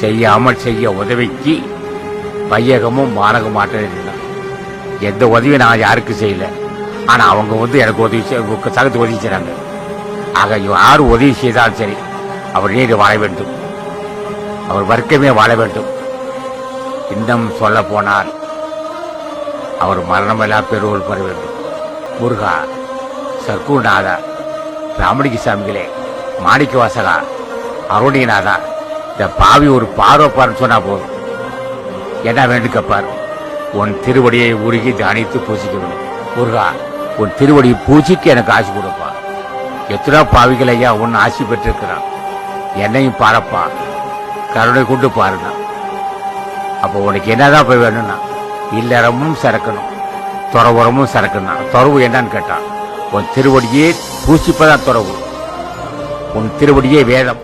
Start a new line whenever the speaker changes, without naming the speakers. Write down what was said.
செய்யாமல் செய்ய உதவிக்கு வையகமும் வானகம் மாட்டேன். எந்த உதவியும் நான் யாருக்கு செய்யல. ஆனா அவங்க எனக்கு உதவி சகத்து உதவி செய்றாங்க. ஆக யார் உதவி செய்தாலும் சரி அவர் நீர் வாழ வேண்டும், அவர் வர்க்கமே வாழ வேண்டும். இன்னும் சொல்ல போனால் அவர் மரணமெல்லாம் பெருவோல் பெற வேண்டும். முருகா, சர்க்குநாதா, ராமலிங்க சாமிகளே, மாணிக்க வாசகா, அருணிநாதா, இந்த பாவி ஒரு பார்வைப்பார்னு சொன்னா போதும். என்ன வேண்டும் கேட்பார்? உன் திருவடியை உருகி தியானித்து பூசிக்க வேண்டும். முருகா, உன் திருவடியை பூஜிக்கு எனக்கு ஆசை கொடுப்பா. எத்தனை பாவிகள் ஐயா உன் ஆசை பெற்றிருக்கிறான். என்னையும் பாரப்பா, கருணை கொண்டு பாருங்க. அப்போ உனக்கு என்னதான் போய் வேணும்னா இல்லறமும் சரக்கணும், துறவரமும் சரக்கணும். துறவு என்னன்னு கேட்டான், உன் திருவடியே பூசிப்பதான் துறவு. உன் திருவடியே வேதம்.